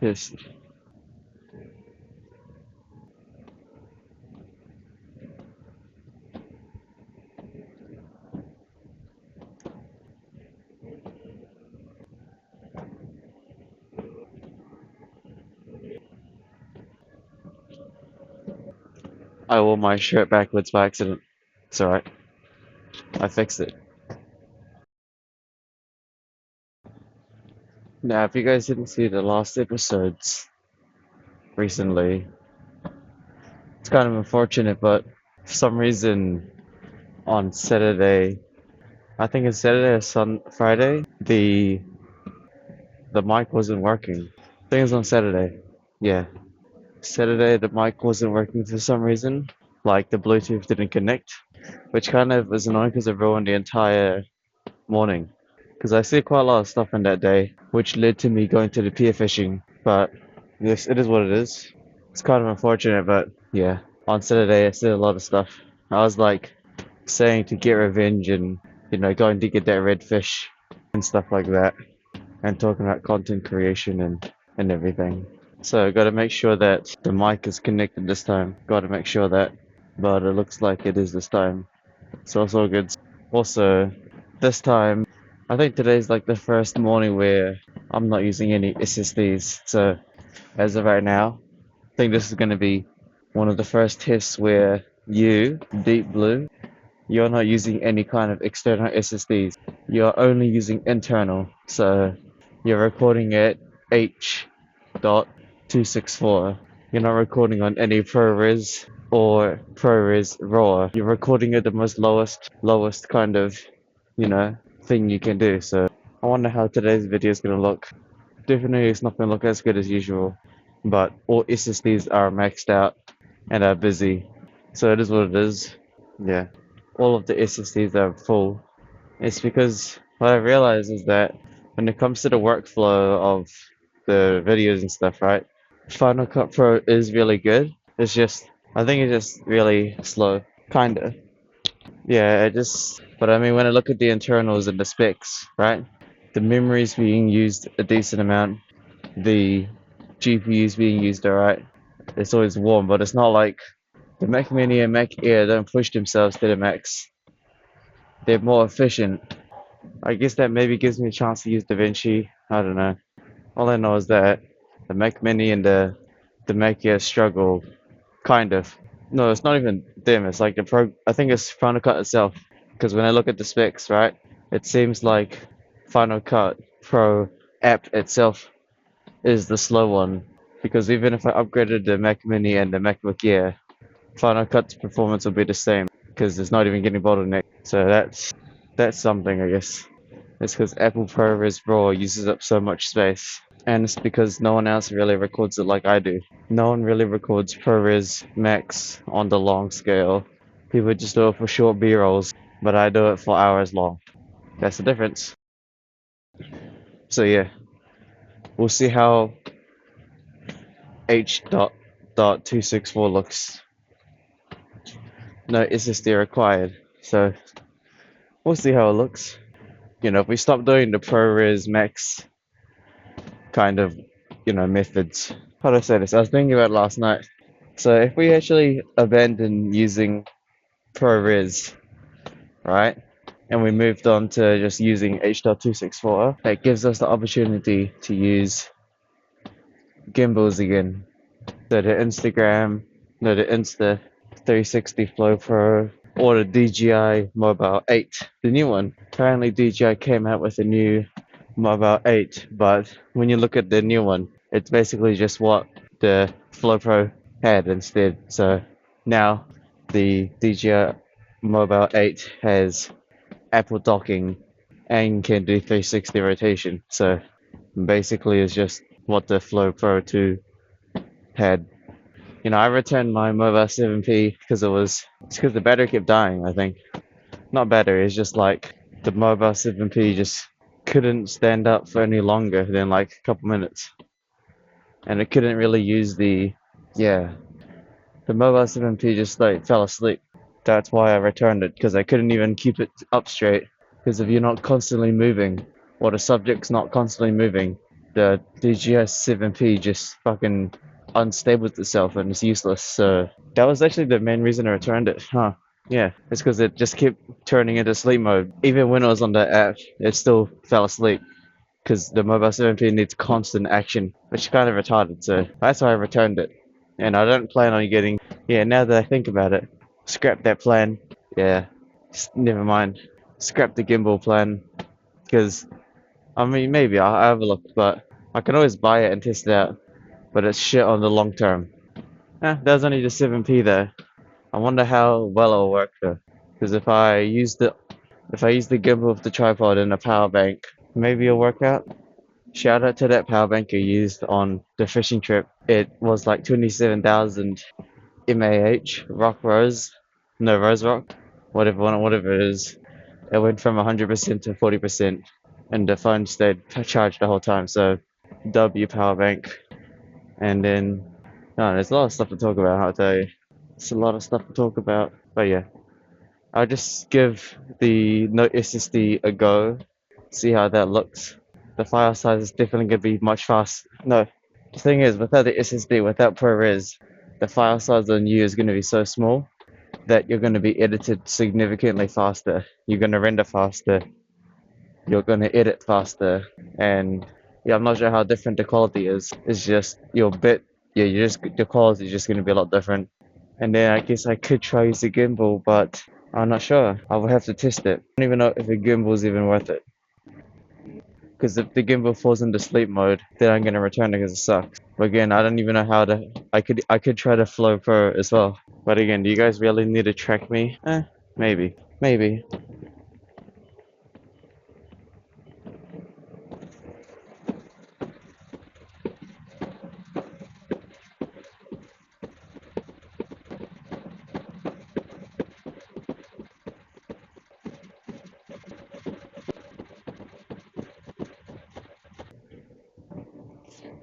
Yes. I wore my shirt backwards by accident. It's alright. I fixed it. Now, if you guys didn't see the last episodes recently, it's kind of unfortunate, but for some reason on Saturday, I think it's Saturday or Friday, the mic wasn't working. I think it was on Saturday. Yeah. Saturday, the mic wasn't working for some reason. Like the Bluetooth didn't connect, which kind of was annoying because it ruined the entire morning. Because I see quite a lot of stuff in that day, which led to me going to the pier fishing. But yes, it is what it is. It's kind of unfortunate, but yeah. On Saturday, I did a lot of stuff. I was like saying to get revenge and, going to get that red fish and stuff like that, and talking about content creation and everything. So got to make sure that the mic is connected this time. Got to make sure that, but it looks like it is this time. So it's all good. Also, this time, I think today's like the first morning where I'm not using any SSDs. So as of right now, I think this is going to be one of the first tests where you, Deep Blue, you're not using any kind of external SSDs. You're only using internal. So you're recording at H.264. You're not recording on any ProRes or ProRes RAW. You're recording at the most lowest kind of, thing you can do. So I wonder how today's video is gonna look. Definitely it's not gonna look as good as usual, but all SSDs are maxed out and are busy. So it is what it is. Yeah. All of the SSDs are full. It's because what I realized is that when it comes to the workflow of the videos and stuff, right? Final Cut Pro is really good. It's just, I think it's just really slow. Kinda. Yeah, but I mean, when I look at the internals and the specs, right? The memory's being used a decent amount. The GPU's being used alright. It's always warm, but it's not like the Mac Mini and Mac Air don't push themselves to the max. They're more efficient. I guess that maybe gives me a chance to use DaVinci. I don't know. All I know is that the Mac Mini and the Mac Air struggle, kind of. No, it's not even them. It's like the pro. I think it's Final Cut itself. Because when I look at the specs, right, it seems like Final Cut Pro app itself is the slow one. Because even if I upgraded the Mac Mini and the MacBook Air, Final Cut's performance will be the same. Because it's not even getting bottlenecked. So that's something, I guess. It's because Apple ProRes RAW uses up so much space. And it's because no one else really records it like I do. No one really records ProRes Max on the long scale. People just do it for short B-rolls, but I do it for hours long. That's the difference. So yeah, we'll see how H.264 looks. No SSD required. So we'll see how it looks. If we stop doing the ProRes Max kind of, methods. How do I say this? I was thinking about it last night. So if we actually abandon using ProRes, right, and we moved on to just using H.264, that gives us the opportunity to use gimbals again. So the Instagram, no, the Insta 360 Flow Pro, or the DJI Mobile 8, the new one. Apparently DJI came out with a new Mobile 8, but when you look at the new one, it's basically just what the Flow Pro had instead. So now the DJI Mobile 8 has Apple docking and can do 360 rotation. So basically it's just what the Flow Pro 2 had. I returned my Mobile 7P because it's because the battery kept dying, I think. Not battery, it's just like the Mobile 7P just couldn't stand up for any longer than like a couple minutes. And it couldn't really use yeah, the Mobile 7P just like fell asleep. That's why I returned it, because I couldn't even keep it up straight. Because if you're not constantly moving, or the subject's not constantly moving, the DJI 7P just fucking unstables itself and it's useless. So that was actually the main reason I returned it. Huh. Yeah, it's because it just kept turning into sleep mode. Even when I was on the app, it still fell asleep because the mobile 7P needs constant action, which is kind of retarded. So that's why I returned it. And I don't plan on getting. Yeah, now that I think about it, scrap that plan. Yeah, never mind. Scrap the gimbal plan because I mean maybe I'll have a look, but I can always buy it and test it out. But it's shit on the long term. There's only the 7P there. I wonder how well it'll work though. Because if I use the gimbal with the tripod and a power bank, maybe it'll work out. Shout out to that power bank I used on the fishing trip. It was like 27,000 mAh rock rose, no rose rock, whatever it is. It went from 100% to 40%, and the phone stayed charged the whole time. So W power bank, and then no, there's a lot of stuff to talk about. I'll tell you, it's a lot of stuff to talk about. But yeah, I'll just give the Note SSD a go, see how that looks. The file size is definitely gonna be much faster. No, the thing is, without the SSD, without ProRes, the file size on you is gonna be so small that you're gonna be edited significantly faster. You're gonna render faster. You're gonna edit faster, and yeah, I'm not sure how different the quality is. It's just the quality is just gonna be a lot different. And then I guess I could try use the gimbal, but I'm not sure. I will have to test it. I don't even know if the gimbal is even worth it. Because if the gimbal falls into sleep mode, then I'm gonna return it because it sucks. But again, I don't even know how to. I could try to Flow Pro as well. But again, do you guys really need to track me? Maybe.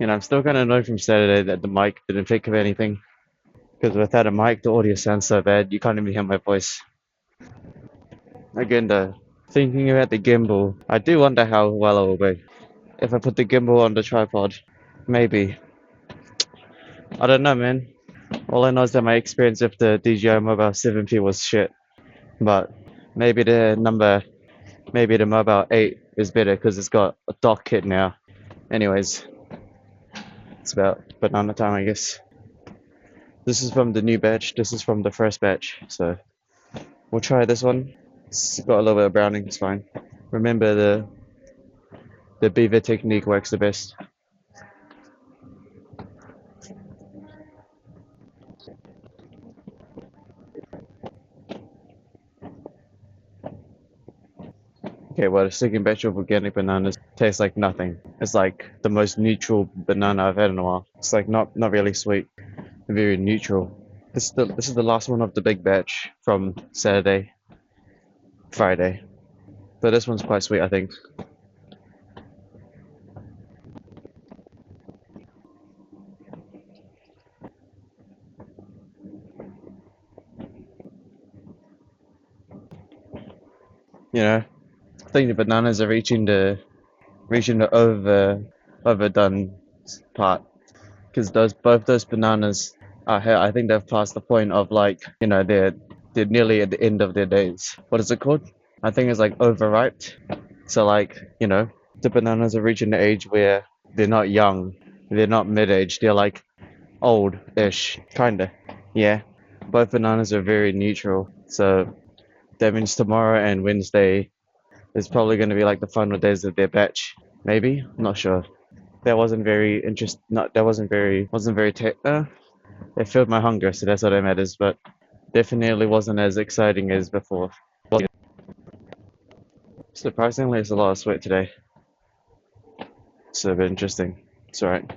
I'm still kind of annoyed from Saturday that the mic didn't pick up anything. Because without a mic, the audio sounds so bad, you can't even hear my voice. Again, though, thinking about the gimbal, I do wonder how well it will be. If I put the gimbal on the tripod, maybe. I don't know, man. All I know is that my experience with the DJI Mobile 7P was shit. But maybe maybe the Mobile 8 is better because it's got a dock kit now. Anyways, it's about banana time, I guess. This is from the new batch. This is from the first batch. So we'll try this one. It's got a little bit of browning. It's fine. Remember the beaver technique works the best. Okay, well, the second batch of organic bananas tastes like nothing. It's like the most neutral banana I've had in a while. It's like not really sweet, very neutral. This is the last one of the big batch from Saturday, Friday. But this one's quite sweet, I think. I think the bananas are reaching the overdone part because both those bananas are here. I think they've passed the point of like they're nearly at the end of their days. What is it called? I think it's like overripe. So like the bananas are reaching the age where they're not young, they're not mid-age, they're like old-ish, kinda. Yeah, both bananas are very neutral. So that means tomorrow and Wednesday is probably going to be like the final days of their batch. Maybe, not sure. That wasn't very interest. Not that wasn't very. It filled my hunger, so that's what it matters. But definitely wasn't as exciting as before. Surprisingly, it's a lot of sweat today. It's a bit interesting. It's alright.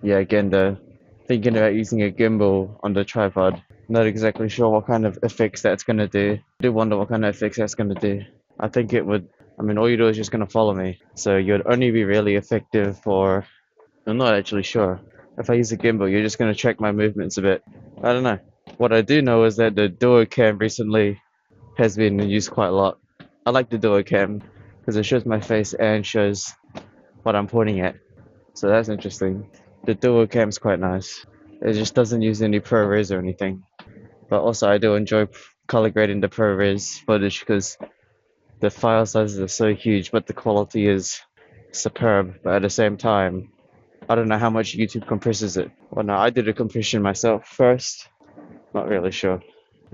Yeah, again, thinking about using a gimbal on the tripod. Not exactly sure what kind of effects that's gonna do. I do wonder what kind of effects that's gonna do. I think it would. I mean, all you do is just gonna follow me. So you'd only be really effective for. I'm not actually sure. If I use a gimbal, you're just gonna check my movements a bit. I don't know. What I do know is that the duo cam recently has been used quite a lot. I like the duo cam because it shows my face and shows what I'm pointing at. So that's interesting. The dual cam's quite nice. It just doesn't use any ProRes or anything. But also I do enjoy color grading the ProRes footage because the file sizes are so huge, but the quality is superb. But at the same time, I don't know how much YouTube compresses it. Well, no, I did a compression myself first. Not really sure.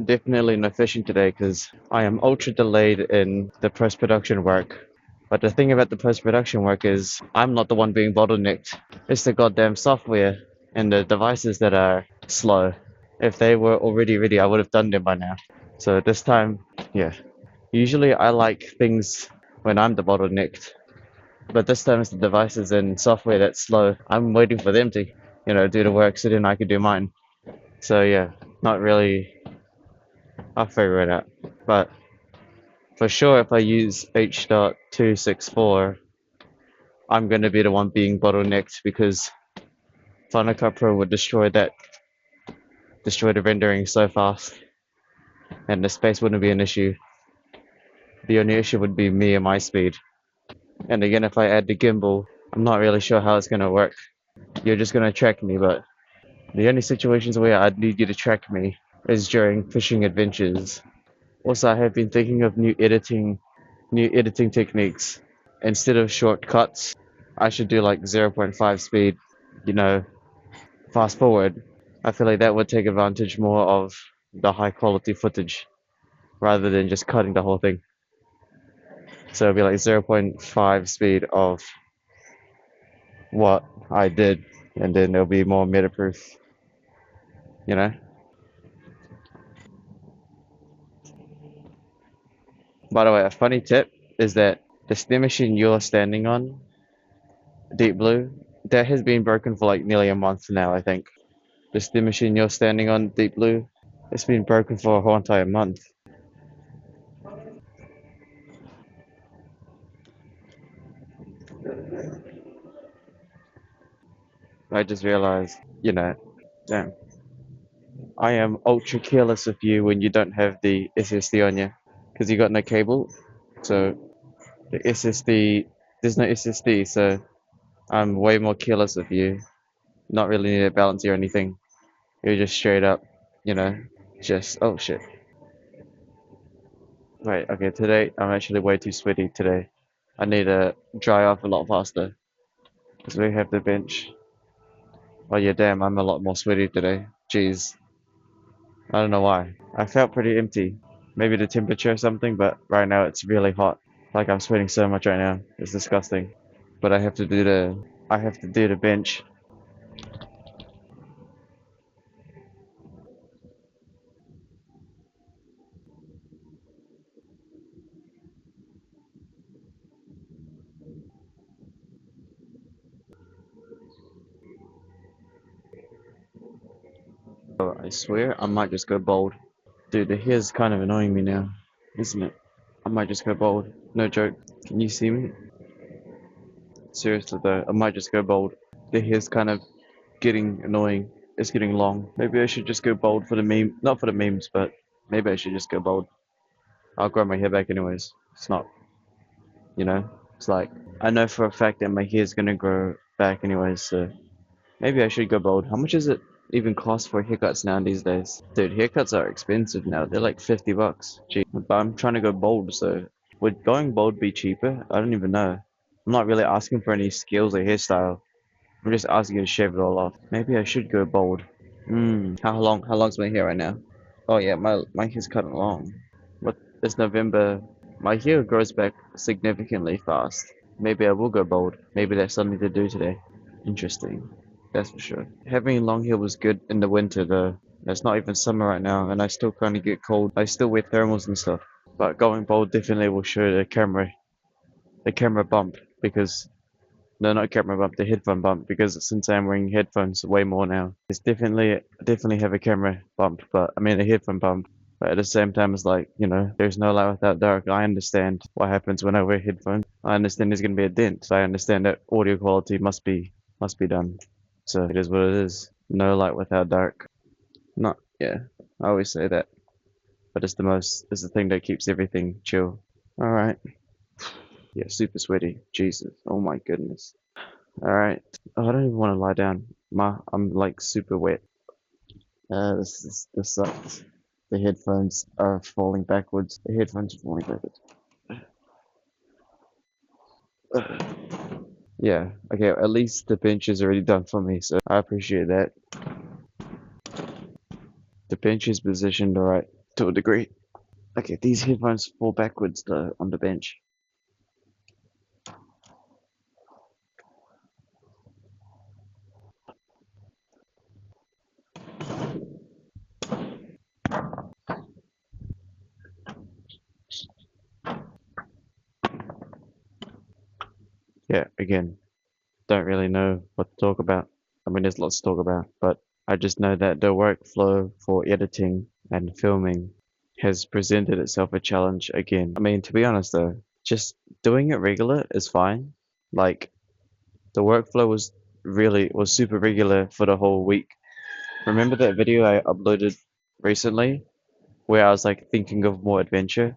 Definitely no fishing today because I am ultra delayed in the post-production work. But the thing about the post-production work is I'm not the one being bottlenecked. It's the goddamn software and the devices that are slow. If they were already ready, I would have done them by now. So this time, yeah. Usually I like things when I'm the bottlenecked, but this time it's the devices and software that's slow. I'm waiting for them to, do the work so then I can do mine. So yeah, not really. I'll figure it out. But for sure, if I use H.264, I'm gonna be the one being bottlenecked because Final Cut Pro would destroy the rendering so fast, and the space wouldn't be an issue. The only issue would be me and my speed. And again, if I add the gimbal, I'm not really sure how it's gonna work. You're just gonna track me, but the only situations where I'd need you to track me is during fishing adventures. Also, I have been thinking of new editing techniques. Instead of shortcuts, I should do like zero point 0.5 speed, you know, fast forward. I feel like that would take advantage more of the high quality footage rather than just cutting the whole thing. So it'd be like zero point 0.5 speed of what I did, and then it'll be more meta proof, you know? By the way, a funny tip is that the steam machine you're standing on, Deep Blue, that has been broken for like nearly a month now, I think. The steam machine you're standing on, Deep Blue, it's been broken for a whole entire month. I just realized, damn, I am ultra careless of you when you don't have the SSD on you, because you got no cable. So the SSD, there's no SSD, so I'm way more careless of you. Not really need to balance you or anything. You're just straight up, you know, oh shit. Right, okay, today I'm actually way too sweaty today. I need to dry off a lot faster because we have the bench. Oh yeah, damn, I'm a lot more sweaty today. Jeez, I don't know why. I felt pretty empty. Maybe the temperature or something, but right now it's really hot. Like I'm sweating so much right now. It's disgusting. But I have to do the bench. Oh, I swear I might just go bald. Dude, the hair's kind of annoying me now, isn't it? I might just go bald. No joke. Can you see me? Seriously though, I might just go bald. The hair's kind of getting annoying. It's getting long. Maybe I should just go bald for the meme. Not for the memes, but maybe I should just go bald. I'll grow my hair back anyways. It's not, you know, it's like I know for a fact that my hair's gonna grow back anyways, so maybe I should go bald. How much does it even cost for haircuts now these days? Dude, haircuts are expensive now. They're like 50 bucks. Gee, but I'm trying to go bald, so would going bald be cheaper? I don't even know. I'm not really asking for any skills or hairstyle. I'm just asking you to shave it all off. Maybe I should go bald. How long's my hair right now? Oh yeah, my hair's kind of long. What it's November. My hair grows back significantly fast. Maybe I will go bald. Maybe that's something to do today. Interesting. That's for sure. Having long hair was good in the winter though. It's not even summer right now and I still kind of get cold. I still wear thermals and stuff. But going bald definitely will show the camera bump because no, not camera bump, the headphone bump because since I'm wearing headphones way more now, it's definitely have a camera bump, but I mean a headphone bump. But at the same time, it's like there's no light without dark. I understand what happens when I wear headphones. I understand there's gonna be a dent. So I understand that audio quality must be done. So it is what it is. No light without dark. Not yeah. I always say that, but it's the thing that keeps everything chill. All right. Yeah, super sweaty. Jesus. Oh my goodness. Alright. Oh, I don't even want to lie down. I'm like super wet. This sucks. The headphones are falling backwards. The headphones are falling backwards. Yeah, okay, at least the bench is already done for me, so I appreciate that. The bench is positioned alright to a degree. Okay, these headphones fall backwards though on the bench. Yeah, again, don't really know what to talk about. I mean, there's lots to talk about, but I just know that the workflow for editing and filming has presented itself a challenge again. I mean, to be honest though, just doing it regular is fine. Like, the workflow was super regular for the whole week. Remember that video I uploaded recently where I was like thinking of more adventure?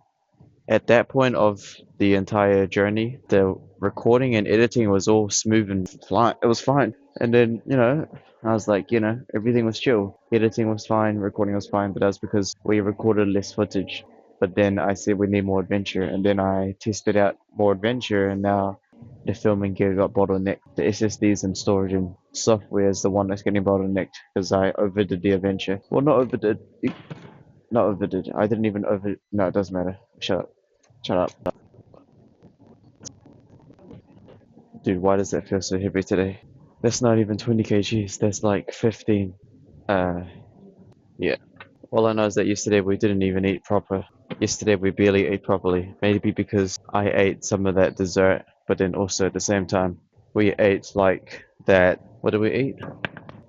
At that point of the entire journey, the recording and editing was all smooth and fine. It was fine. And then, I was like, everything was chill. Editing was fine, recording was fine, but that's because we recorded less footage. But then I said we need more adventure, and then I tested out more adventure, and now the filming gear got bottlenecked. The SSDs and storage and software is the one that's getting bottlenecked because I overdid the adventure. Well, not overdid. Not overdid. I didn't even over. No, it doesn't matter. Shut up. Shut up. Dude, why does that feel so heavy today? That's not even 20 kgs, that's like 15. Uh, yeah. All I know is that yesterday we didn't even eat proper. Yesterday we barely ate properly. Maybe because I ate some of that dessert, but then also at the same time, we ate like that. What did we eat?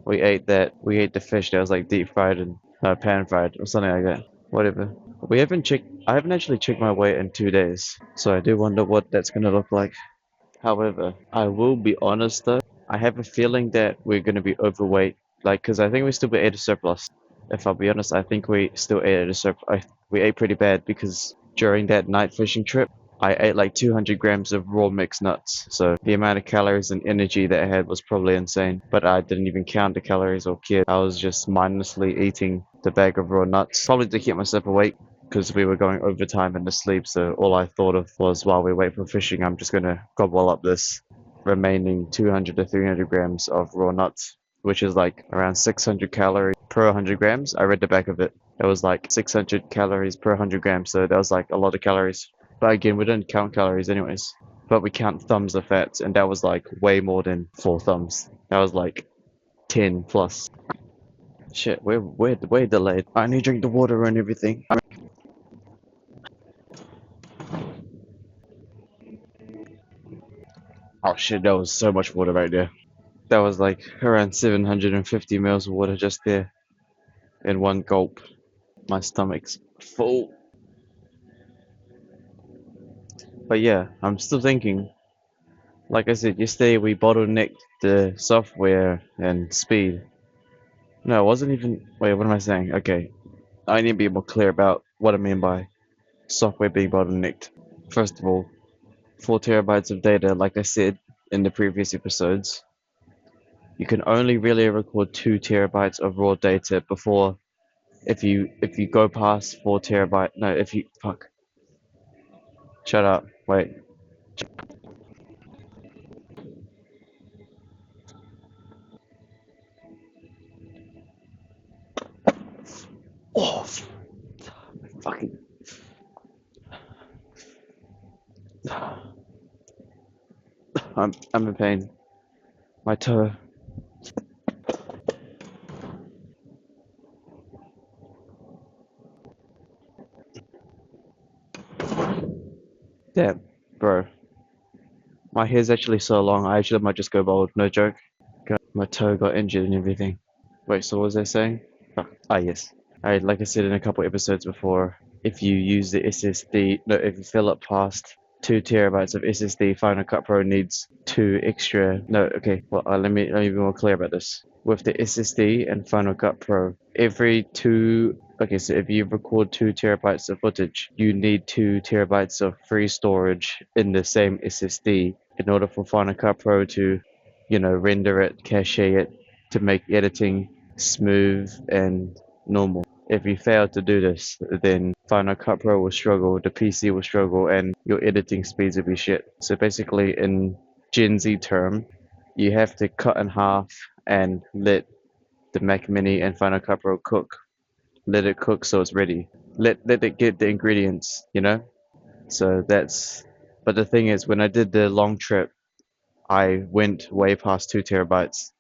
We ate the fish that was like deep fried and pan fried or something like that. Whatever. I haven't actually checked my weight in 2 days, so I do wonder what that's gonna look like. However, I will be honest though, I have a feeling that we're going to be overweight. Like, because I think we still ate a surplus. If I'll be honest, I think we still ate at a surplus. We ate pretty bad because during that night fishing trip, I ate like 200 grams of raw mixed nuts. So the amount of calories and energy that I had was probably insane. But I didn't even count the calories or care. I was just mindlessly eating the bag of raw nuts, probably to keep myself awake because we were going overtime and asleep. So all I thought of was while we wait for fishing, I'm just gonna gobble up this remaining 200 to 300 grams of raw nuts, which is like around 600 calories per 100 grams. I read the back of it. It was like 600 calories per 100 grams, so that was like a lot of calories. But again, we didn't count calories anyways. But we count thumbs of fats, and that was like way more than 4 thumbs. That was like 10 plus. Shit, we're delayed. I need to drink the water and everything. Oh shit, that was so much water right there. That was like around 750 mils of water just there in one gulp. My stomach's full. But yeah, I'm still thinking. Like I said, yesterday we bottlenecked the software and speed. No, it wasn't even. Wait, what am I saying? Okay, I need to be more clear about what I mean by software being bottlenecked. First of all, 4 terabytes of data, like I said in the previous episodes, you can only really record 2 terabytes of raw data before if you go past 4 terabyte. No, if you fuck. Shut up. Wait. Oh, fucking. I'm in pain. My toe. Damn, bro. My hair's actually so long. I actually might just go bald. No joke. My toe got injured and everything. Wait, so what was I saying? Oh, yes. Like I said in a couple episodes before, if you use the SSD, no, if you fill up past 2 terabytes of SSD, Final Cut Pro needs two extra. No, okay. Well, let me be more clear about this. With the SSD and Final Cut Pro, every two. Okay, so if you record 2 terabytes of footage, you need 2 terabytes of free storage in the same SSD in order for Final Cut Pro to render it, cache it to make editing smooth and normal. If you fail to do this, then Final Cut Pro will struggle, the PC will struggle, and your editing speeds will be shit. So basically, in Gen Z term, you have to cut in half and let the Mac Mini and Final Cut Pro cook. Let it cook so it's ready. Let it get the ingredients. So that's. But the thing is, when I did the long trip, I went way past 2 terabytes.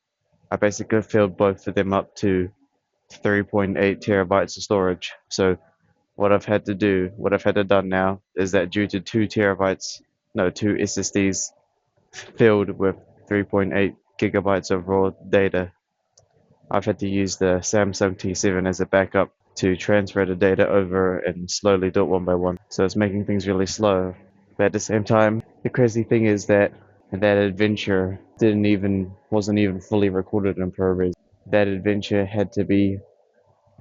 I basically filled both of them up to 3.8 terabytes of storage. So what I've had to done now is that due to 2 terabytes, no, two SSDs filled with 3.8 gigabytes of raw data, I've had to use the Samsung T7 as a backup to transfer the data over and slowly do it one by one. So it's making things really slow. But at the same time, the crazy thing is that adventure wasn't even fully recorded in ProRes. That adventure had to be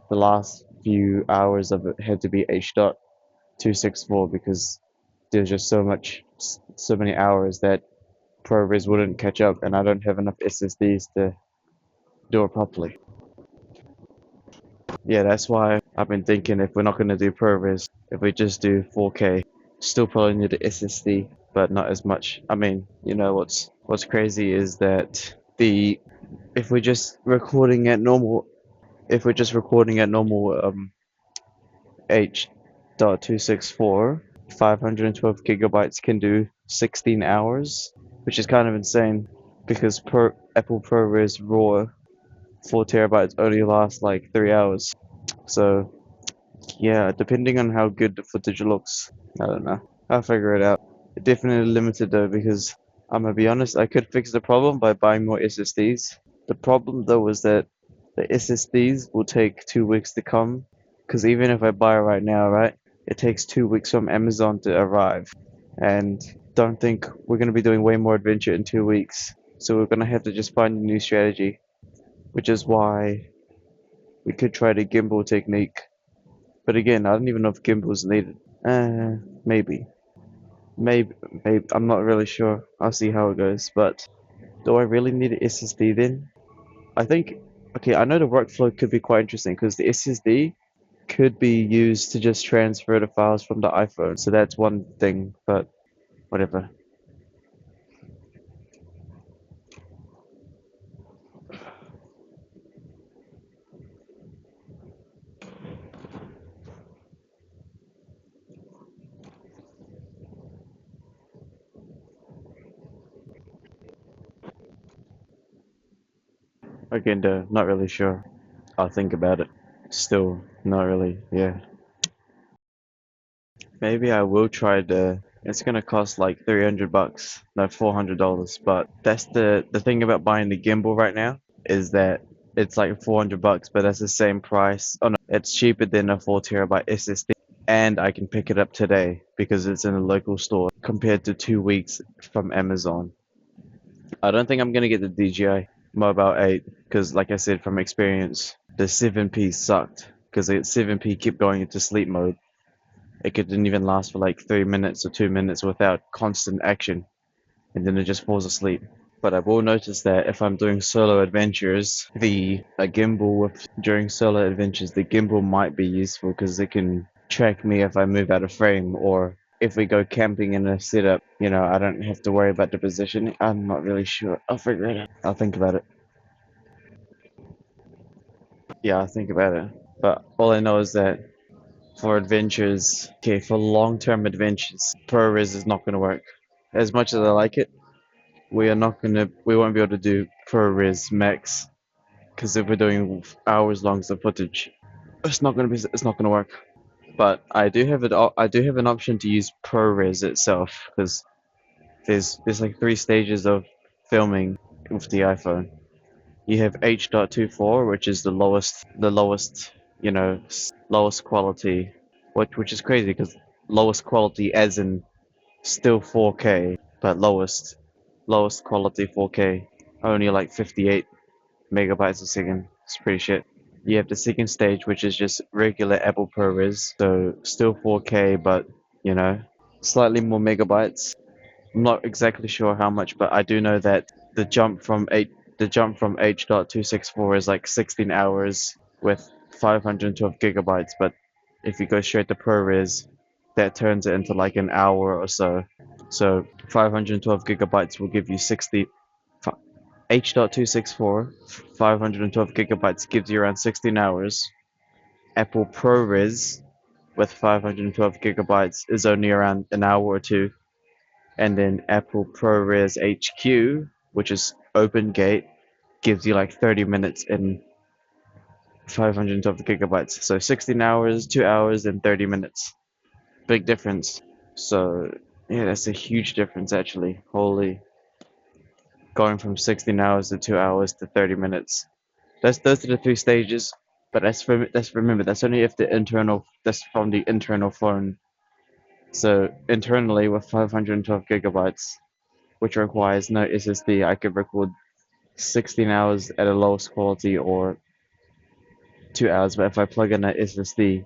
the last few hours of it had to be H.264 because there's just so many hours that ProRes wouldn't catch up, and I don't have enough SSDs to do it properly. Yeah, that's why I've been thinking if we're not going to do ProRes, if we just do 4K, still probably need an SSD, but not as much. I mean, what's crazy is that the if we're just recording at normal, if we're just recording at normal H.264, 512 gigabytes can do 16 hours, which is kind of insane because Apple ProRes RAW 4 terabytes only lasts like 3 hours. So yeah, depending on how good the footage looks, I don't know. I'll figure it out. Definitely limited though, because I'm gonna be honest, I could fix the problem by buying more SSDs. The problem though is that the SSDs will take 2 weeks to come, because even if I buy it right now, right, it takes 2 weeks from Amazon to arrive. And don't think we're gonna be doing way more adventure in 2 weeks. So we're gonna have to just find a new strategy, which is why we could try the gimbal technique. But again, I don't even know if gimbal's needed. Maybe. Maybe, maybe. I'm not really sure. I'll see how it goes. But do I really need an SSD then? I think, okay, I know the workflow could be quite interesting because the SSD could be used to just transfer the files from the iPhone. So that's one thing, but whatever. Again, though, not really sure. I'll think about it. Still, not really, yeah. Maybe I will try the. It's gonna cost like 300 bucks, no, $400. But that's the thing about buying the gimbal right now is that it's like 400 bucks, but that's the same price. Oh no, it's cheaper than a 4 terabyte SSD, and I can pick it up today because it's in a local store compared to 2 weeks from Amazon. I don't think I'm gonna get the DJI Mobile 8 because, like I said from experience, the 7P sucked because the 7P kept going into sleep mode. It didn't even last for like 3 minutes or 2 minutes without constant action, and then it just falls asleep. But I will notice that if I'm doing solo adventures, the a gimbal during solo adventures, the gimbal might be useful because it can track me if I move out of frame or if we go camping in a setup. I don't have to worry about the position. I'm not really sure. I'll figure it out. I'll think about it. Yeah, I'll think about it. But all I know is that for adventures, okay, for long-term adventures, ProRes is not going to work. As much as I like it, we won't be able to do ProRes Max because if we're doing hours long of footage, it's not going to work. But I do have an option to use ProRes itself because there's like 3 stages of filming with the iPhone. You have H.24, which is the lowest, lowest quality, which is crazy because lowest quality as in still 4K, but lowest quality 4K, only like 58 megabytes a second. It's pretty shit. You have the second stage, which is just regular Apple ProRes, so still 4K, but you know, slightly more megabytes. I'm not exactly sure how much, but I do know that the jump from H.264 is like 16 hours with 512 gigabytes, but if you go straight to ProRes, that turns it into like an hour or so. So 512 gigabytes will give you 60. H.264, 512 gigabytes gives you around 16 hours. Apple ProRes with 512 gigabytes is only around an hour or two. And then Apple ProRes HQ, which is OpenGate, gives you like 30 minutes and 512 gigabytes. So 16 hours, 2 hours, and 30 minutes. Big difference. So, yeah, that's a huge difference actually. Holy. Going from 16 hours to 2 hours to 30 minutes. Those are the three stages. But remember, that's only if that's from the internal phone. So internally with 512 gigabytes, which requires no SSD, I could record 16 hours at a lowest quality or 2 hours. But if I plug in an SSD,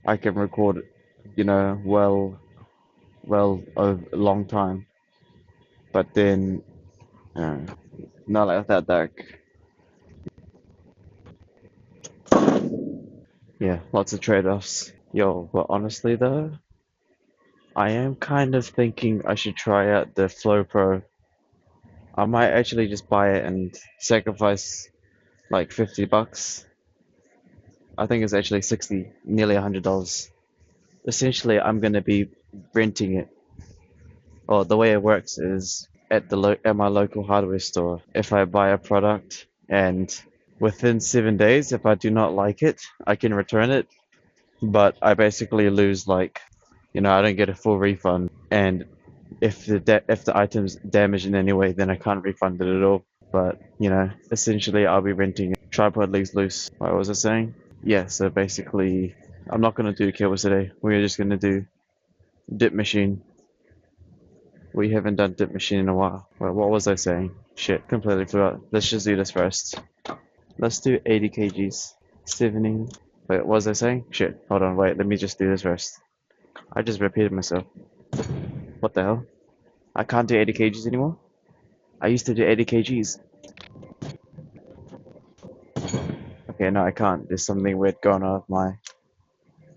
I can record, well, a long time. But then, uh, not like that dark. Yeah, lots of trade-offs. Yo, but honestly though, I am kind of thinking I should try out the Flow Pro. I might actually just buy it and sacrifice like $50. I think it's actually 60, nearly $100. Essentially, I'm gonna be renting it. Well, the way it works is at my local hardware store. If I buy a product and within 7 days, if I do not like it, I can return it. But I basically lose like, I don't get a full refund. And if the item's damaged in any way, then I can't refund it at all. But essentially, I'll be renting it. Tripod leaves loose. What was I saying? Yeah. So basically, I'm not gonna do cables today. We're just gonna do dip machine. We haven't done dip machine in a while. Wait, what was I saying? Shit, completely forgot. Let's just do this first. Let's do 80 kgs. 70. Wait, what was I saying? Shit, hold on, wait, let me just do this first. I just repeated myself. What the hell? I can't do 80 kgs anymore? I used to do 80 kgs. Okay, no, I can't. There's something weird going on with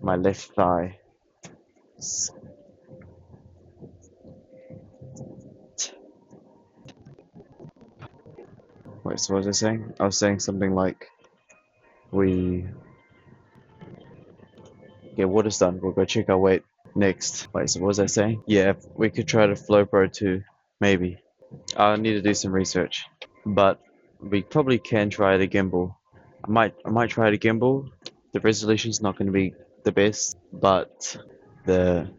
my left thigh. Wait, so what was I saying? I was saying something like we get water's done. We'll go check our weight next. Wait, so what was I saying? Yeah, we could try to Flow Pro 2, maybe. I need to do some research, but we probably can try the gimbal. I might try the gimbal. The resolution's not going to be the best, but the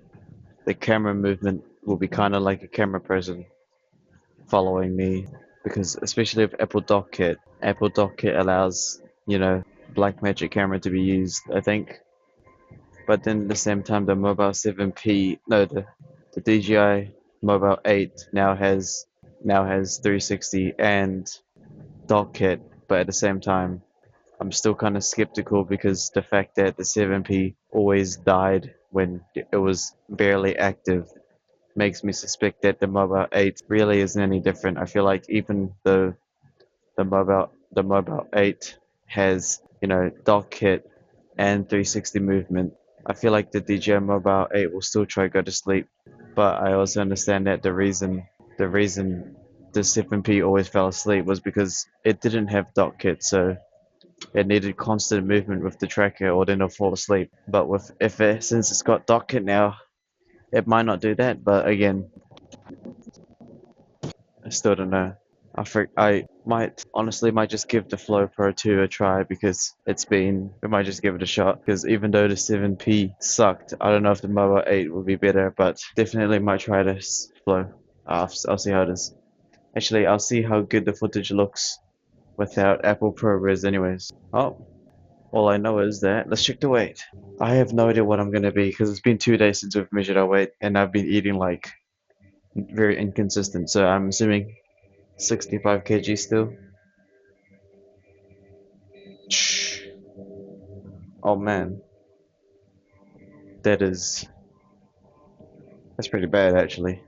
the camera movement will be kind of like a camera person following me, because especially with Apple Dock Kit allows Blackmagic camera to be used, I think. But then at the same time, the Mobile 7P, no, the DJI Mobile 8 now has 360 and Dock Kit, but at the same time, I'm still kind of skeptical because the fact that the 7P always died when it was barely active makes me suspect that the Mobile 8 really isn't any different. I feel like even though the Mobile 8 has, dock kit and 360 movement, I feel like the DJI Mobile 8 will still try to go to sleep. But I also understand that the reason the 7P always fell asleep was because it didn't have dock kit, so it needed constant movement with the tracker or then it'll fall asleep. But since it's got dock kit now, it might not do that, but again, I still don't know. I might honestly might just give the Flow Pro 2 a try because we might just give it a shot because even though the 7P sucked, I don't know if the Mobile 8 will be better, but definitely might try this Flow. I'll see how it is. Actually, I'll see how good the footage looks without Apple ProRes anyways. Oh, all I know is that let's check the weight. I have no idea what I'm gonna be because it's been 2 days since we've measured our weight and I've been eating like very inconsistent, so I'm assuming 65 kg still. Oh man, that is that's pretty bad actually.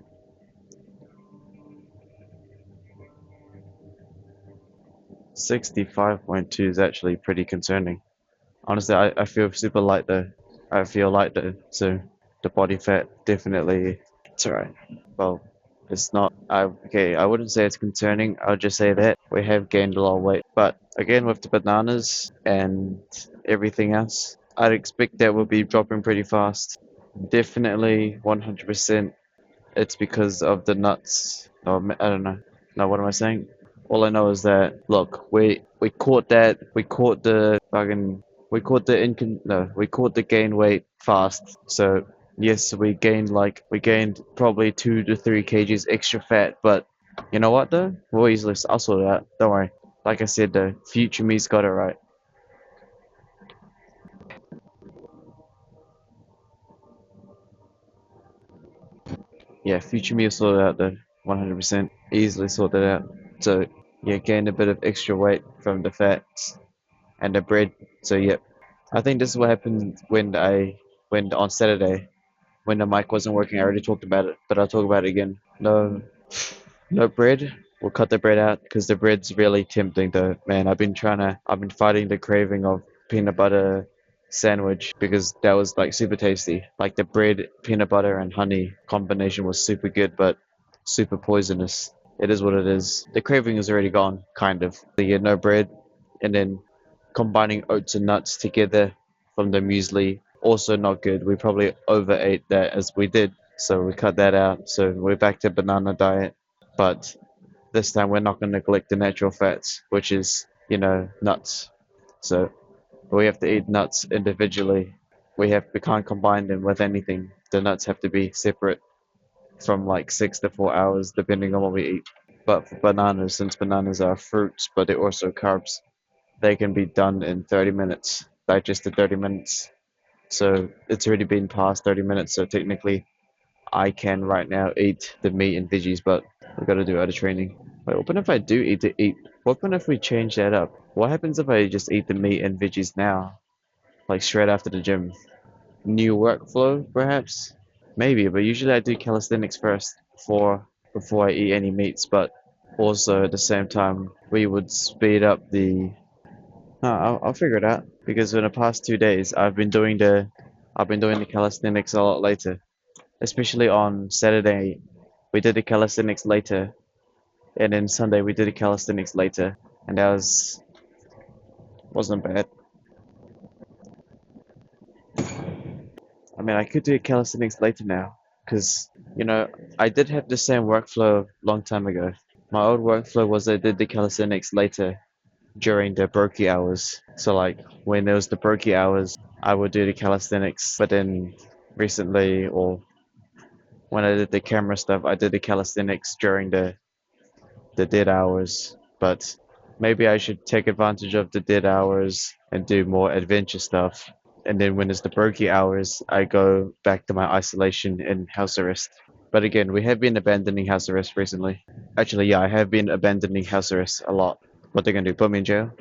65.2 is actually pretty concerning. Honestly, I feel super light though. I feel light though, so the body fat definitely, it's alright. Well, it's not, okay, I wouldn't say it's concerning, I'll just say that we have gained a lot of weight. But again, with the bananas and everything else, I'd expect that will be dropping pretty fast. Definitely 100% it's because of the nuts. Or I don't know. No, what am I saying? All I know is that look, we caught that we caught the we caught the gain weight fast. So yes, we gained probably 2 to 3 kgs extra fat, but you know what though? We'll easily I'll sort it out. Don't worry. Like I said, the future me's got it right. Yeah, future me will sort it out though. 100% easily sort that out. So yeah, gained a bit of extra weight from the fats and the bread. So yeah, I think this is what happened when on Saturday when the mic wasn't working. I already talked about it, but I'll talk about it again. No bread. We'll cut the bread out because the bread's really tempting though. Man, I've been fighting the craving of peanut butter sandwich because that was like super tasty. Like the bread, peanut butter, and honey combination was super good, but super poisonous. It is what it is. The craving is already gone, kind of. So yeah, no bread, and then combining oats and nuts together from the muesli, also not good. We probably overate that as we did, so we cut that out. So we're back to banana diet, but this time we're not going to neglect the natural fats, which is, nuts. So we have to eat nuts individually. We can't combine them with anything. The nuts have to be separate from like 6 to 4 hours, depending on what we eat. But for bananas, since bananas are fruits, but they're also carbs, they can be done in 30 minutes, digested 30 minutes. So it's already been past 30 minutes. So technically, I can right now eat the meat and veggies, but we gotta do other training. Wait, what if I do eat? What if we change that up? What happens if I just eat the meat and veggies now, like straight after the gym? New workflow, perhaps? Maybe, but usually I do calisthenics first before I eat any meats. But also at the same time, we would speed up the. No, I'll figure it out because in the past 2 days I've been doing the calisthenics a lot later. Especially on Saturday, we did the calisthenics later, and then Sunday we did the calisthenics later, and that wasn't bad. I mean, I could do calisthenics later now, because I did have the same workflow a long time ago. My old workflow was I did the calisthenics later during the brokey hours. So like when there was the brokey hours, I would do the calisthenics. But then recently, or when I did the camera stuff, I did the calisthenics during the dead hours, but maybe I should take advantage of the dead hours and do more adventure stuff. And then when it's the brokey hours, I go back to my isolation and house arrest. But again, we have been abandoning house arrest recently. Actually, yeah, I have been abandoning house arrest a lot. What they gonna do? Put me in jail?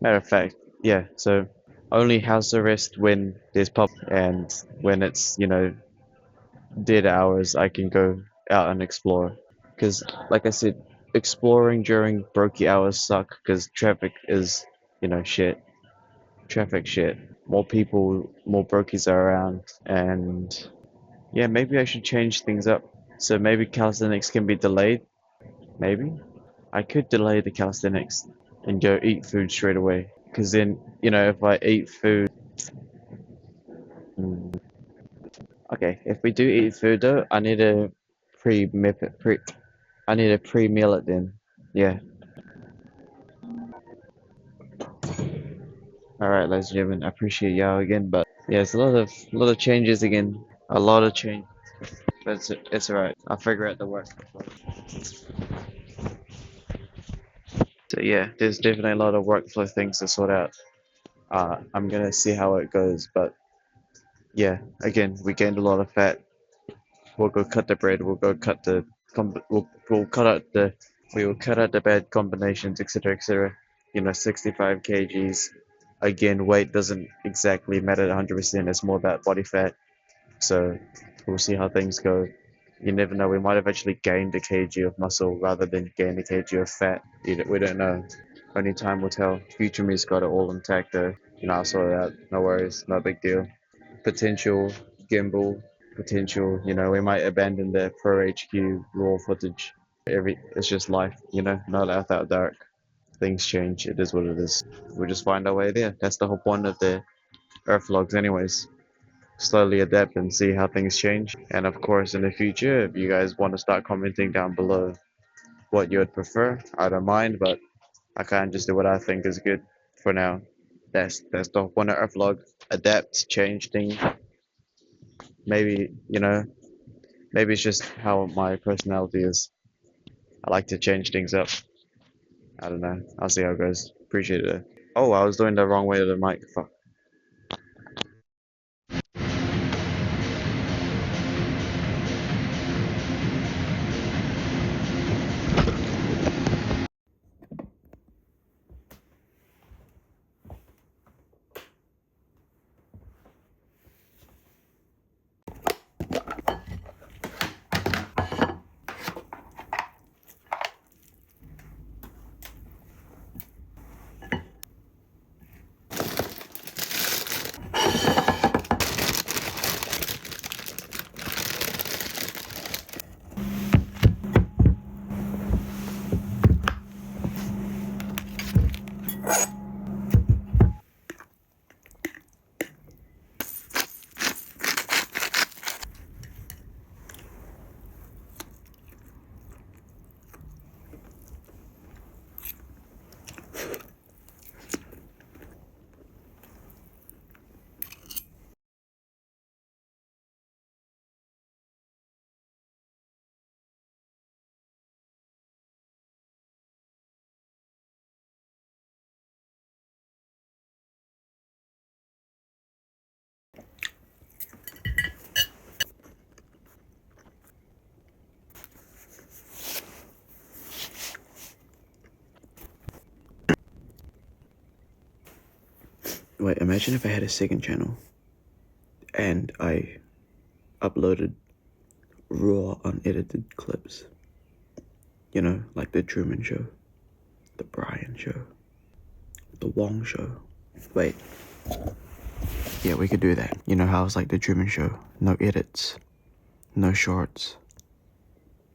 Matter of fact, yeah. So only house arrest when there's pub and when it's dead hours, I can go out and explore. Because, like I said, exploring during brokey hours suck because traffic is, shit. Traffic shit. More people, more brokies are around. And yeah, maybe I should change things up. So maybe calisthenics can be delayed. Maybe. I could delay the calisthenics and go eat food straight away. Because then, if I eat food. Hmm, okay, if we do eat food though, pre I need to pre-meal it then. Yeah. All right, ladies and gentlemen, I appreciate y'all again, but yeah, it's a lot of changes again, a lot of change, but it's alright. I'll figure out the work. So yeah, there's definitely a lot of workflow things to sort out. I'm gonna see how it goes, but yeah, again, we gained a lot of fat. We'll go cut the bread. We'll go cut the we'll cut out the we will cut out the bad combinations, etc., etc. 65 kgs. Again, weight doesn't exactly matter 100%. It's more about body fat. So we'll see how things go. You never know. We might have actually gained a kg of muscle rather than gained a kg of fat. We don't know. Only time will tell. Future me's got it all intact though. I'll sort it out. No worries. No big deal. Potential gimbal. Potential. We might abandon the Pro HQ raw footage. It's just life. No life out dark. Things change. It is what it is. We'll just find our way there. That's the whole point of the Earth logs, anyways. Slowly adapt and see how things change. And of course, in the future, if you guys want to start commenting down below what you would prefer, I don't mind, but I can't just do what I think is good for now. That's the whole point of Earth log. Adapt, change things. Maybe, maybe it's just how my personality is. I like to change things up. I don't know. I'll see how it goes. Appreciate it. Oh, I was doing the wrong way to the mic. Fuck. Wait, imagine if I had a second channel and I uploaded raw, unedited clips. Like the Truman Show, the Brian Show, the Wong Show. Wait. Yeah, we could do that. You know how it's like the Truman Show? No edits, no shorts,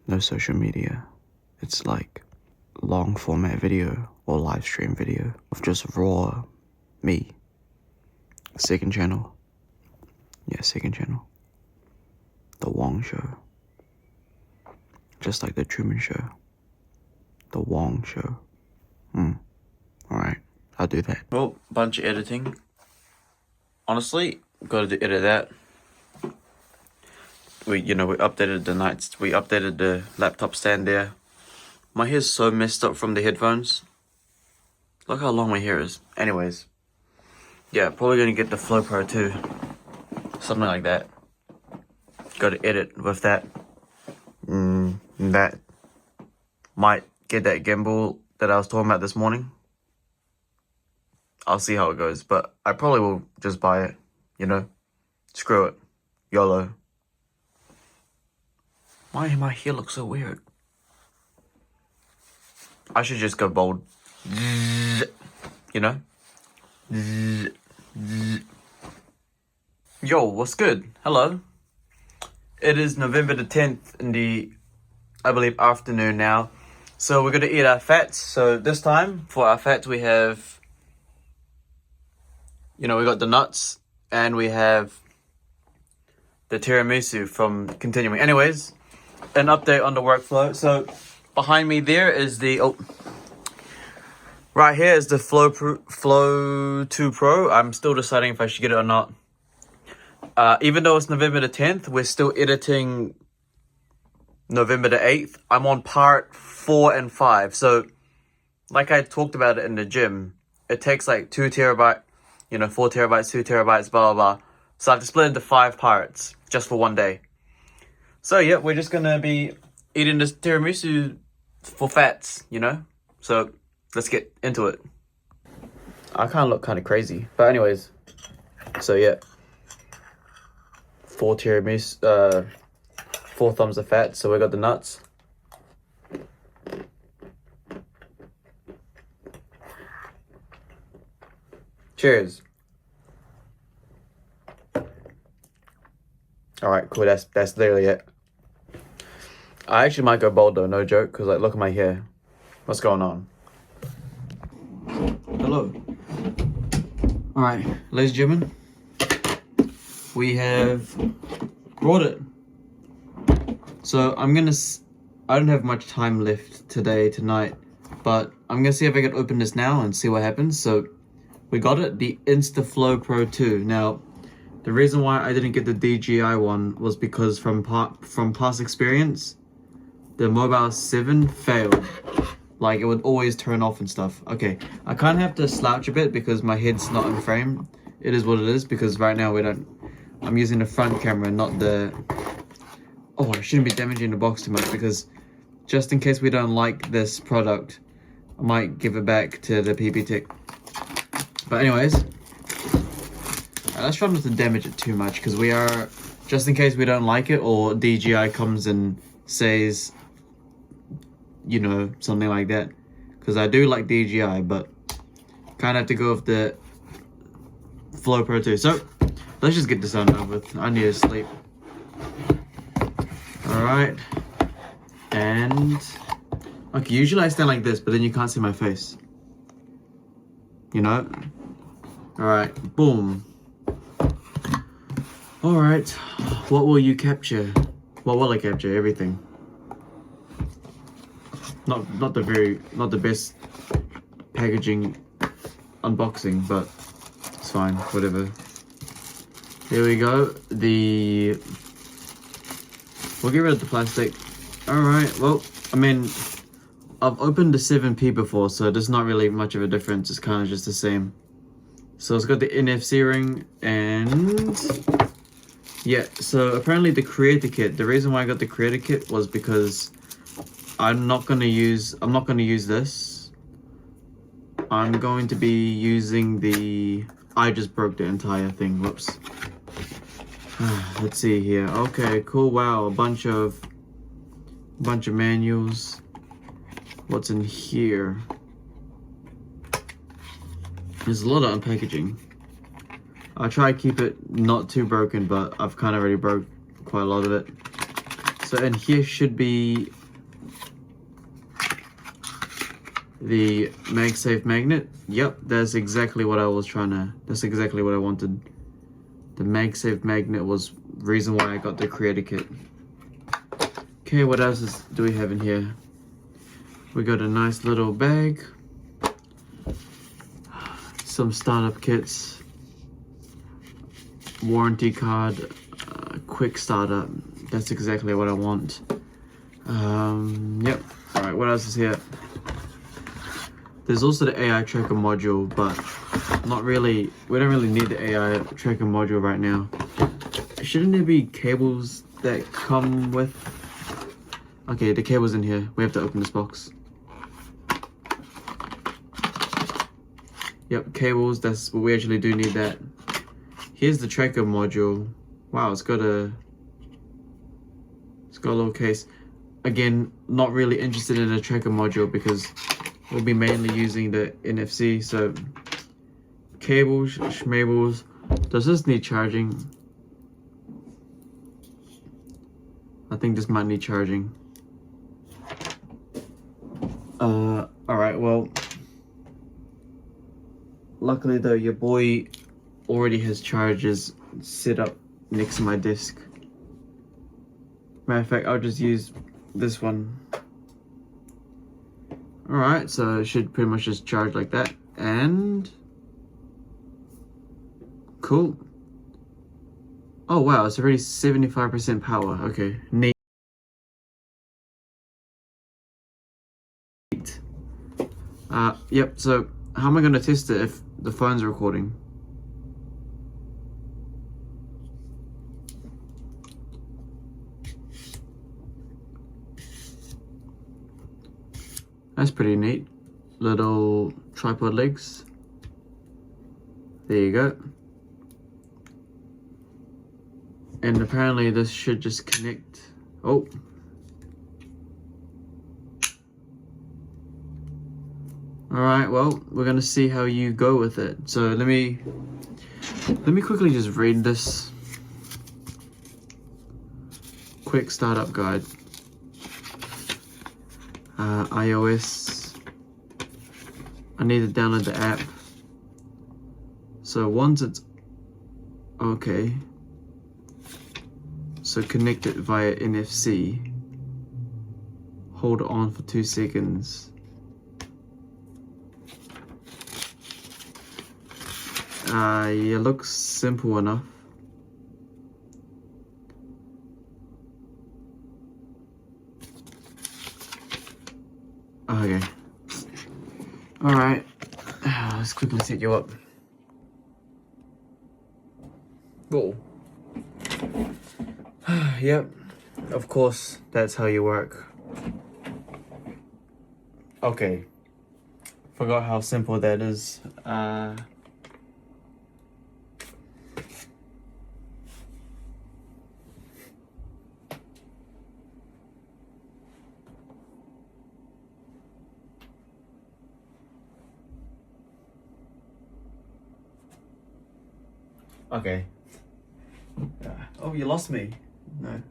no social media. It's like long format video or live stream video of just raw me. Second channel. Yeah, second channel. The Wong Show. Just like the Truman Show. The Wong Show. Alright, I'll do that. Well, bunch of editing. Honestly, gotta edit that. We updated the nights. We updated the laptop stand there. My hair's so messed up from the headphones. Look how long my hair is. Anyways. Yeah, probably gonna get the Flow Pro too. Something like that. Gotta edit with that. That might get that gimbal that I was talking about this morning. I'll see how it goes, but I probably will just buy it, Screw it. YOLO. Why my hair looks so weird? I should just go bold. Yo, what's good? Hello. It is November the 10th in the, I believe, afternoon now. So we're going to eat our fats. So this time, for our fats, we have, we got the nuts and we have the tiramisu from continuing. Anyways, an update on the workflow. So behind me there is the, right here is the Flow 2 Pro. I'm still deciding if I should get it or not. Even though it's November the 10th, we're still editing November the 8th. I'm on part 4 and 5. So, like I talked about it in the gym, it takes like 2 terabyte, 4 terabytes, 2 terabytes, blah, blah, blah. So I've split into 5 parts just for one day. So, yeah, we're just going to be eating this tiramisu for fats, So, let's get into it. I kind of look kind of crazy. But anyways, so yeah. 4 tiramisu, 4 thumbs of fat. So we got the nuts. Cheers. Alright, cool, that's literally it. I actually might go bald though, no joke, because like, look at my hair. What's going on? Hello. Alright, ladies and gentlemen, we have brought it. So I don't have much time left tonight, but I'm gonna see if I can open this now and see what happens. So we got it, the InstaFlow Pro 2. Now, the reason why I didn't get the DJI one was because from past experience, the Mobile 7 failed. Like, it would always turn off and stuff. Okay, I kind of have to slouch a bit because my head's not in frame. It is what it is, because right now I'm using the front camera, not the... Oh, I shouldn't be damaging the box too much, because just in case we don't like this product, I might give it back to the PPTech. But anyways, let's try not to damage it too much, because just in case we don't like it, or DJI comes and says, you know, something like that. Because I do like DJI, but kind of have to go with the Flow Pro 2. So, let's just get this on over with. I need to sleep. Alright. And... okay, usually I stand like this, but then you can't see my face. You know? Alright, boom. Alright, what will you capture? What will I capture? Everything. Not the best packaging unboxing, but it's fine, whatever. Here we go. We'll get rid of the plastic. Alright, well, I mean, I've opened the 7P before, so there's not really much of a difference. It's kind of just the same. So it's got the NFC ring, and yeah, so apparently the creator kit, the reason why I got the creator kit was because I'm not gonna use this. I'm going to be using I just broke the entire thing, whoops. Let's see here. Okay, cool. Wow, a bunch of manuals. What's in here? There's a lot of unpackaging. I try to keep it not too broken, but I've kind of already broke quite a lot of it. So in here should be the MagSafe magnet. Yep, that's exactly what that's exactly what I wanted. The MagSafe magnet was the reason why I got the creator kit. Okay, what else do we have in here? We got a nice little bag. Some startup kits. Warranty card. Quick startup. That's exactly what I want. Yep. Alright, what else is here? There's also the AI tracker module, but we don't really need the AI tracker module right now. Shouldn't there be cables that come with? Okay, the cable's in here. We have to open this box. Yep, cables, we actually do need that. Here's the tracker module. Wow, it's got a little case. Again, not really interested in a tracker module because we'll be mainly using the NFC. So cables, schmables. Does this need charging? I think this might need charging. Alright, well, luckily though, your boy already has chargers set up next to my desk. Matter of fact, I'll just use this one. Alright, so it should pretty much just charge like that, and cool. Oh wow, it's already 75% power. Okay, neat. Yep, so how am I going to test it if the phone's recording? That's pretty neat. Little tripod legs. There you go. And apparently this should just connect. Oh. Alright, well, we're gonna see how you go with it. So let me quickly just read this quick startup guide. iOS. I need to download the app. So once it's okay, so connect it via NFC. Hold it on for 2 seconds. Yeah, looks simple enough. Okay. Alright. Let's quickly set you up. Whoa. Yep. Of course, that's how you work. Okay. Forgot how simple that is. Okay. Oh, you lost me. No.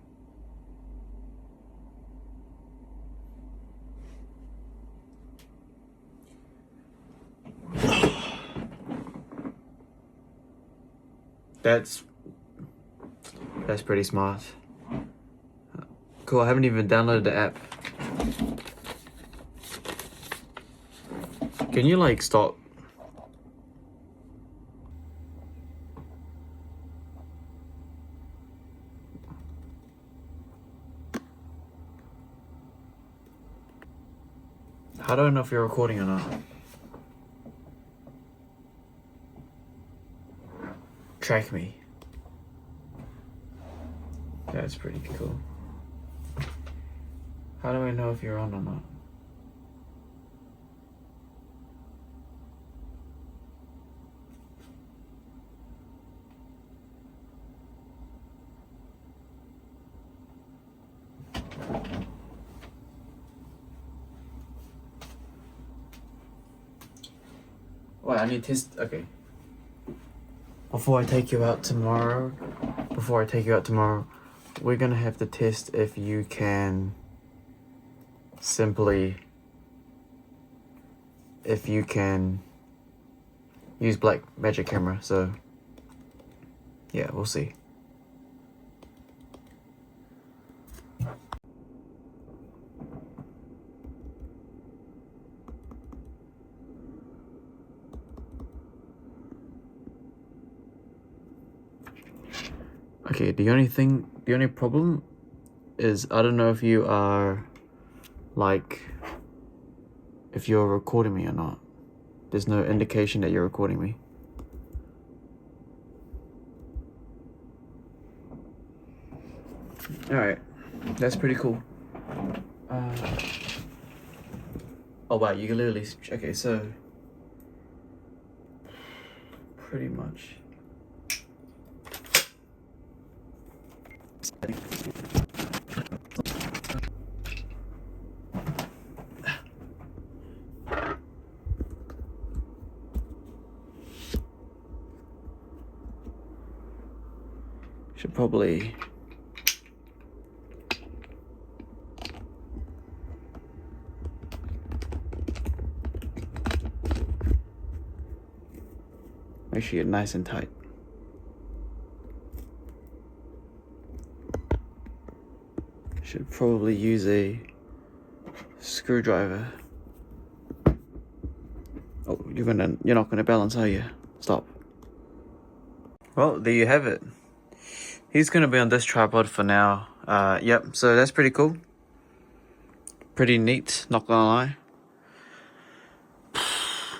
That's pretty smart. Cool, I haven't even downloaded the app. Can you like stop? How do I know if you're recording or not? Track me. That's pretty cool. How do I know if you're on or not? Wait, I need to test. Okay. Before I take you out tomorrow, we're gonna have to test if you can use Black Magic camera. So yeah, we'll see. Okay, the only problem is I don't know if you are if you're recording me or not. There's no indication that you're recording me. Alright, that's pretty cool. Oh wow, you can literally, okay, so pretty much. Should probably make sure you're nice and tight. Should probably use a screwdriver. Oh, you're not gonna balance, are you? Stop. Well, there you have it. He's gonna be on this tripod for now. Yep, so that's pretty cool. Pretty neat, not gonna lie.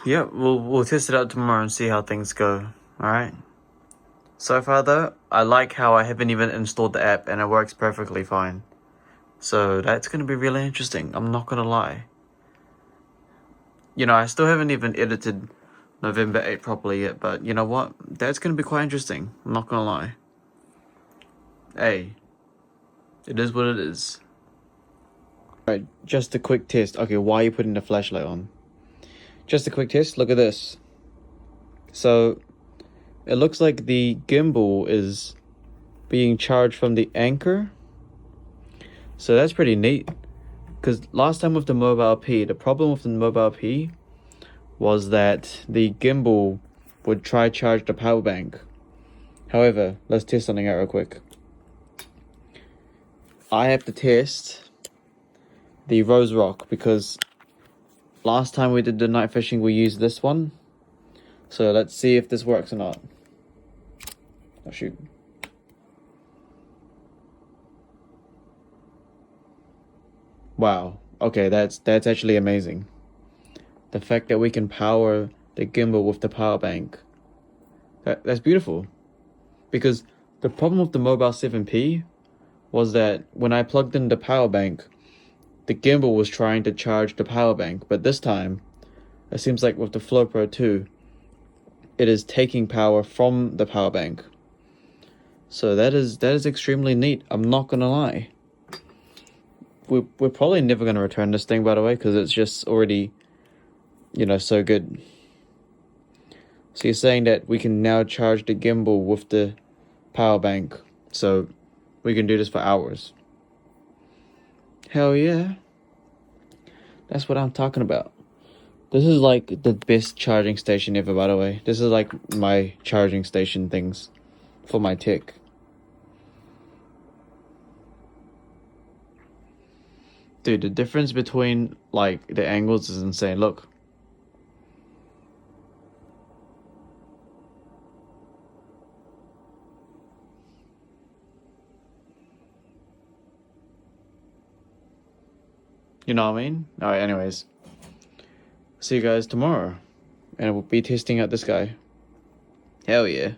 Yep, we'll test it out tomorrow and see how things go. Alright. So far though, I like how I haven't even installed the app and it works perfectly fine. So that's gonna be really interesting, I'm not gonna lie. You know, I still haven't even edited November 8 properly yet, but you know what? That's gonna be quite interesting, I'm not gonna lie. Hey, it is what it is. Alright, just a quick test. Okay, why are you putting the flashlight on? Just a quick test. Look at this. So it looks like the gimbal is being charged from the anchor. So that's pretty neat. Because last time with the Mobile P, the problem with the Mobile P was that the gimbal would try charge the power bank. However, let's test something out real quick. I have to test the Rose Rock because last time we did the night fishing we used this one. So let's see if this works or not. Oh shoot. Wow. Okay, that's actually amazing. The fact that we can power the gimbal with the power bank. That's beautiful. Because the problem with the Mobile 7P was that when I plugged in the power bank, the gimbal was trying to charge the power bank, but this time, it seems like with the Flow Pro 2, it is taking power from the power bank. So that is extremely neat. I'm not gonna lie. We're probably never gonna return this thing, by the way, because it's just already, you know, so good. So you're saying that we can now charge the gimbal with the power bank, so we can do this for hours. Hell yeah. That's what I'm talking about. This is like the best charging station ever, by the way. This is like my charging station things for my tech. Dude, the difference between like the angles is insane. Look. You know what I mean? Alright, anyways. See you guys tomorrow. And we'll be testing out this guy. Hell yeah.